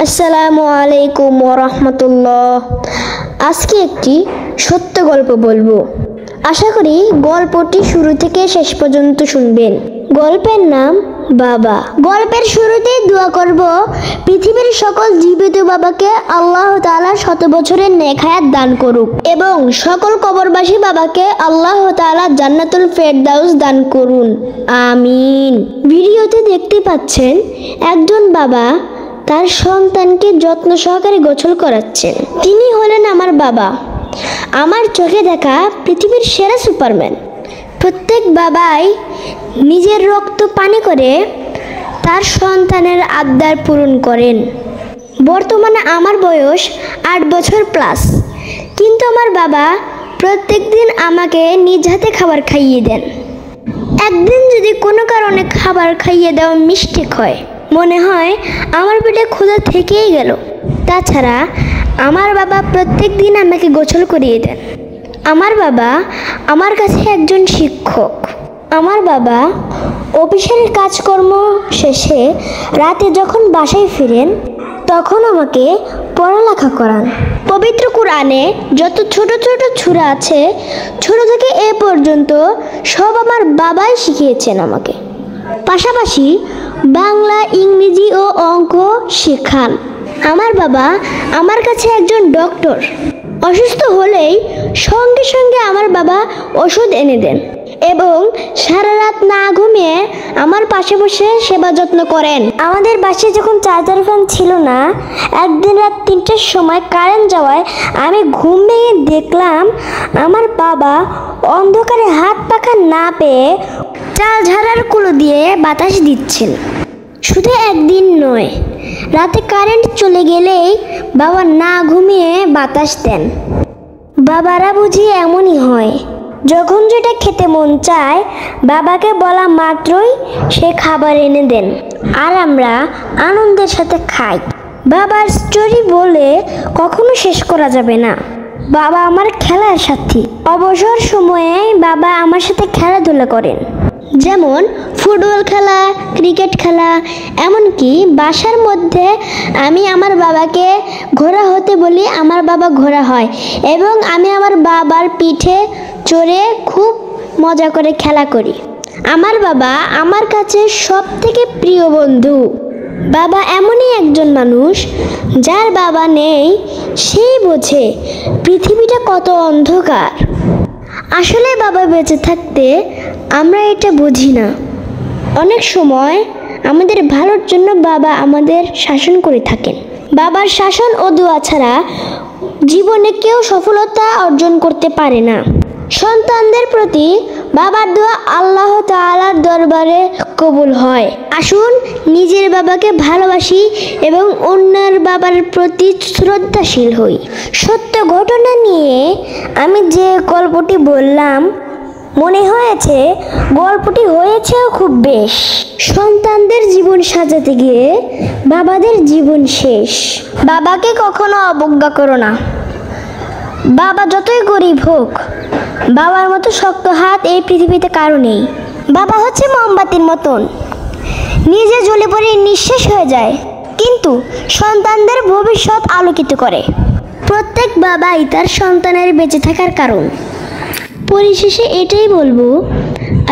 আসসালামু আলাইকুম ওয়া রাহমাতুল্লাহ। আজকে একটি সত্য গল্প বলবো। আশা করি গল্পটি শুরু থেকে শেষ পর্যন্ত শুনবেন। গল্পের নাম বাবা। গল্পের শুরুতে দোয়া করব পৃথিবীর সকল জীবিত বাবাকে আল্লাহ তাআলা 100 বছরের নেক হায়াত দান করুক এবং সকল কবরবাসী বাবাকে আল্লাহ তাআলা জান্নাতুল ফেরদাউস দান করুন, আমিন। ভিডিওতে দেখতে পাচ্ছেন একজন বাবা তার সন্তানকে যত্ন সহকারে গোসল করাচ্ছেন। তিনি হলেন আমার বাবা, আমার চোখে দেখা পৃথিবীর সেরা সুপারম্যান। প্রত্যেক বাবাই নিজের রক্ত পানি করে তার সন্তানের আবদার পূরণ করেন। বর্তমানে আমার বয়স 8 বছর প্লাস, কিন্তু আমার বাবা প্রত্যেক দিন আমাকে নিজ হাতে খাবার খাইয়ে দেন। একদিন যদি কোনো কারণে খাবার খাইয়ে দেওয়া মিস্টেক হয়, মনে হয় আমার পেটে ক্ষুধা থেকেই গেল। তাছাড়া আমার বাবা প্রত্যেক দিন আমাকে গোসল করিয়ে দেন। আমার বাবা আমার কাছে একজন শিক্ষক। আমার বাবা অফিসের কাজকর্ম শেষে রাতে যখন বাসায় ফিরেন তখন আমাকে পড়ালেখা করান। পবিত্র কোরআনে যত ছোট ছোট সূরা আছে, ছোট থেকে এ পর্যন্ত সব আমার বাবাই শিখিয়েছেন আমাকে। পাশাপাশি বাংলা, ইংরেজি ও অঙ্ক শেখান। আমার বাবা আমার কাছে একজন ডক্টর। অসুস্থ হলেই সঙ্গে সঙ্গে আমার বাবা ওষুধ এনে দেন এবং সারা রাত না ঘুমিয়ে আমার পাশে বসে সেবা যত্ন করেন। আমাদের বাসায় যখন চার্জার ফ্যান ছিল না, একদিন রাত 3টার সময় কারেন্ট যাওয়ায় আমি ঘুম ভেঙে দেখলাম আমার বাবা অন্ধকারে হাত পাখা না পেয়ে চাল ঝাড়ার কুলো দিয়ে বাতাস দিচ্ছেন। শুধু একদিন নয়, রাতে কারেন্ট চলে গেলেই বাবা না ঘুমিয়ে বাতাস দেন। বাবারা বুঝি এমনই হয়, যখন যেটা খেতে মন চায় বাবাকে বলা মাত্রই সে খাবার এনে দেন আর আমরা আনন্দের সাথে খাই। বাবার স্টোরি বলে কখনো শেষ করা যাবে না। বাবা আমার খেলার সাথী। অবসর সময়ে বাবা আমার সাথে খেলাধুলা করেন, যেমন ফুটবল খেলা, ক্রিকেট খেলা। এমনকি বাসার মধ্যে আমি আমার বাবাকে ঘোড়া হতে বলি, আমার বাবা ঘোড়া হয় এবং আমি আমার বাবার পিঠে চড়ে খুব মজা করে খেলা করি। আমার বাবা আমার কাছে সব থেকে প্রিয় বন্ধু। বাবা এমনই একজন মানুষ, যার বাবা নেই সেই বোঝে পৃথিবীটা কত অন্ধকার। আসলে বাবা বেঁচে থাকতে আমরা এটা বুঝি না। অনেক সময় আমাদের ভালোর জন্য বাবা আমাদের শাসন করে থাকেন। বাবার শাসন ও দোয়া ছাড়া জীবনে কেউ সফলতা অর্জন করতে পারে না। সন্তানদের প্রতি বাবার দোয়া আল্লাহ তাআলার দরবারে কবুল হয়। আসুন নিজের বাবাকে ভালোবাসি এবং অন্যের বাবার প্রতি শ্রদ্ধাশীল হই। সত্য ঘটনা নিয়ে আমি যে গল্পটি বললাম, মনে হয়েছে গল্পটি হয়েছেও খুব বেশ। সন্তানদের জীবন সাজাতে গিয়ে বাবাদের জীবন শেষ। বাবাকে কখনো অবজ্ঞা করো না। বাবা যতই গরিব হোক, বাবার মতো শক্ত হাত এই পৃথিবীতে কারো নেই। বাবা হচ্ছে মোমবাতির মতন, নিজে জ্বলে পড়ে নিঃশেষ হয়ে যায়, কিন্তু সন্তানদের ভবিষ্যৎ আলোকিত করে। প্রত্যেক বাবাই তার সন্তানের বেঁচে থাকার কারণ। পরিশেষে এটাই বলবো,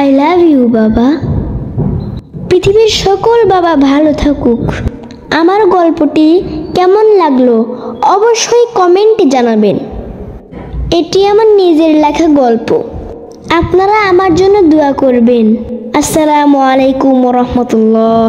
আই লাভ ইউ বাবা। পৃথিবীর সকল বাবা ভালো থাকুক। আমার গল্পটি কেমন লাগলো অবশ্যই কমেন্টে জানাবেন। এটি আমার নিজের লেখা গল্প। আপনারা আমার জন্য দোয়া করবেন। আসসালামু আলাইকুম ওয়া রাহমাতুল্লাহ।